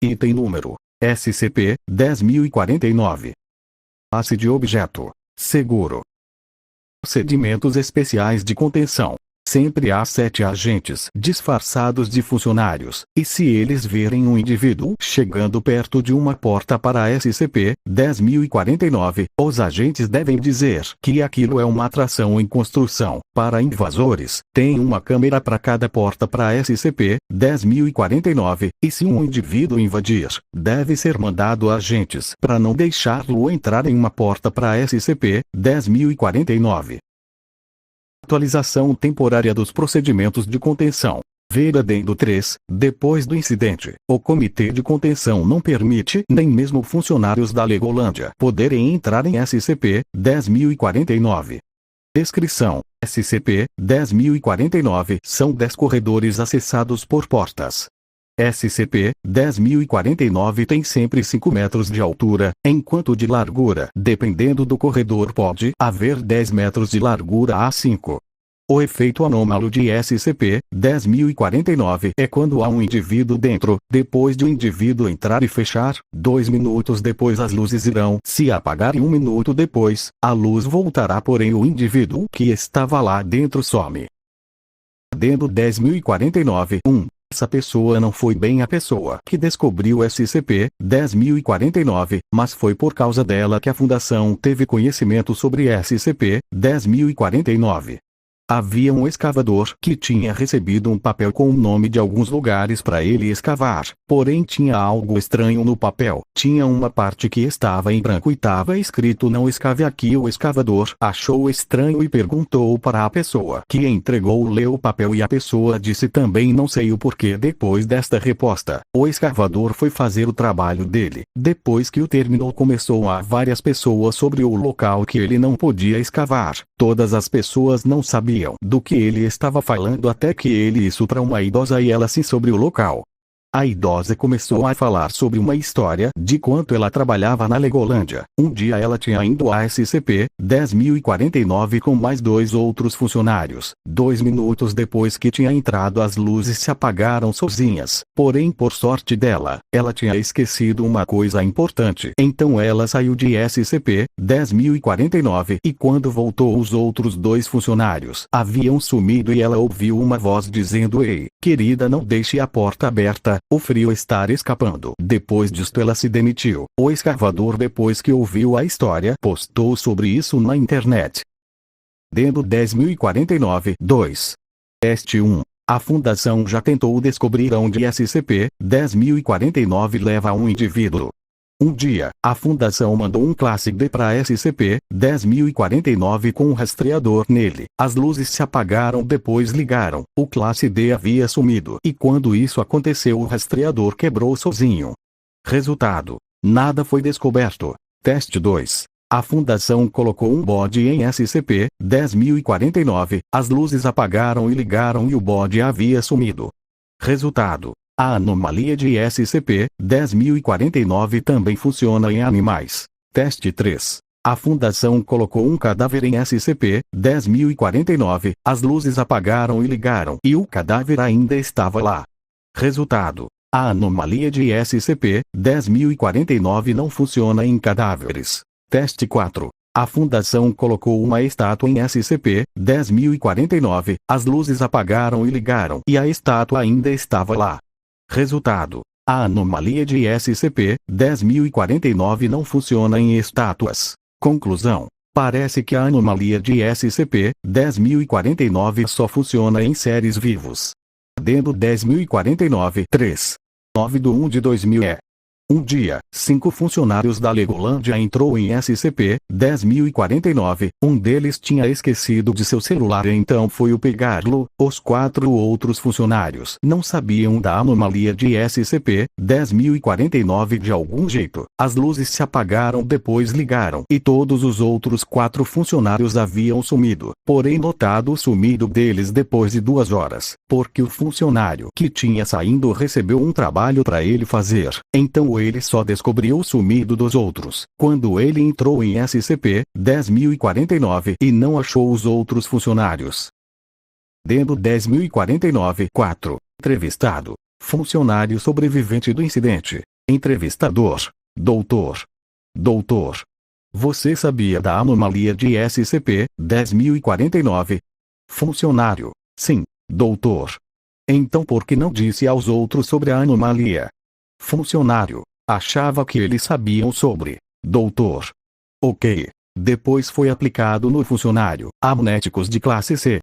Item número SCP-10049. Classe de objeto: seguro. Procedimentos especiais de contenção. Sempre há 7 agentes disfarçados de funcionários, e se eles verem um indivíduo chegando perto de uma porta para a SCP-10049, os agentes devem dizer que aquilo é uma atração em construção. Para invasores, tem uma câmera para cada porta para a SCP-10049, e se um indivíduo invadir, deve ser mandado agentes para não deixá-lo entrar em uma porta para a SCP-10049. Atualização temporária dos procedimentos de contenção. Ver Adendo 3. Depois do incidente, o Comitê de Contenção não permite nem mesmo funcionários da Legolândia poderem entrar em SCP-10049. Descrição: SCP-10049 são 10 corredores acessados por portas. SCP-10049 tem sempre 5 metros de altura, enquanto de largura, dependendo do corredor, pode haver 10 metros de largura a 5. O efeito anômalo de SCP-10049 é quando há um indivíduo dentro. Depois de o indivíduo entrar e fechar, 2 minutos depois as luzes irão se apagar e 1 minuto depois, a luz voltará, porém o indivíduo que estava lá dentro some. Adendo 10.049. 1. Essa pessoa não foi bem a pessoa que descobriu SCP-10049, mas foi por causa dela que a Fundação teve conhecimento sobre SCP-10049. Havia um escavador que tinha recebido um papel com o nome de alguns lugares para ele escavar, porém tinha algo estranho no papel. Tinha uma parte que estava em branco e estava escrito "Não escave aqui". O escavador achou estranho e perguntou para a pessoa que entregou, leu o papel e a pessoa disse também "Não sei o porquê". Depois desta resposta, o escavador foi fazer o trabalho dele. Depois que o terminou, começou a várias pessoas sobre o local que ele não podia escavar. Todas as pessoas não sabiam do que ele estava falando até que ele isso para uma idosa e ela sim sobre o local. A idosa começou a falar sobre uma história de quanto ela trabalhava na Legolândia. Um dia ela tinha ido a SCP-10049 com mais 2 outros funcionários. 2 minutos depois que tinha entrado, as luzes se apagaram sozinhas. Porém, por sorte dela, ela tinha esquecido uma coisa importante. Então ela saiu de SCP-10049 e quando voltou, os outros 2 funcionários haviam sumido e ela ouviu uma voz dizendo: "Ei, querida, não deixe a porta aberta. O frio está escapando". Depois disto ela se demitiu. O escavador, depois que ouviu a história, postou sobre isso na internet. Adendo 10.049. 2. Teste 1. A Fundação já tentou descobrir onde SCP-10049 leva um indivíduo. Um dia, a Fundação mandou um classe D para SCP-10049 com um rastreador nele. As luzes se apagaram, depois ligaram. O classe D havia sumido. E quando isso aconteceu, o rastreador quebrou sozinho. Resultado: nada foi descoberto. Teste 2. A Fundação colocou um bode em SCP-10049. As luzes apagaram e ligaram e o bode havia sumido. Resultado: a anomalia de SCP-10049 também funciona em animais. Teste 3. A Fundação colocou um cadáver em SCP-10049. As luzes apagaram e ligaram e o cadáver ainda estava lá. Resultado: a anomalia de SCP-10049 não funciona em cadáveres. Teste 4. A Fundação colocou uma estátua em SCP-10049. As luzes apagaram e ligaram e a estátua ainda estava lá. Resultado: a anomalia de SCP-10049 não funciona em estátuas. Conclusão: parece que a anomalia de SCP-10049 só funciona em seres vivos. Adendo 10.049. 3. 9/1/2000. Um dia, 5 funcionários da Legolândia entrou em SCP-10049. Um deles tinha esquecido de seu celular, então foi o pegá-lo. Os 4 outros funcionários não sabiam da anomalia de SCP-10049 de algum jeito. As luzes se apagaram, depois ligaram e todos os outros 4 funcionários haviam sumido. Porém, notado o sumido deles depois de 2 horas, porque o funcionário que tinha saído recebeu um trabalho para ele fazer. Então ele só descobriu o sumido dos outros quando ele entrou em SCP-10049 e não achou os outros funcionários. Adendo 10.049. 4. Entrevistado. Funcionário sobrevivente do incidente. Entrevistador. Doutor. Doutor. Você sabia da anomalia de SCP-10.049? Funcionário. Sim, doutor. Então por que não disse aos outros sobre a anomalia? Funcionário. Achava que eles sabiam sobre. Doutor. Ok. Depois foi aplicado no funcionário. Amnéticos de classe C.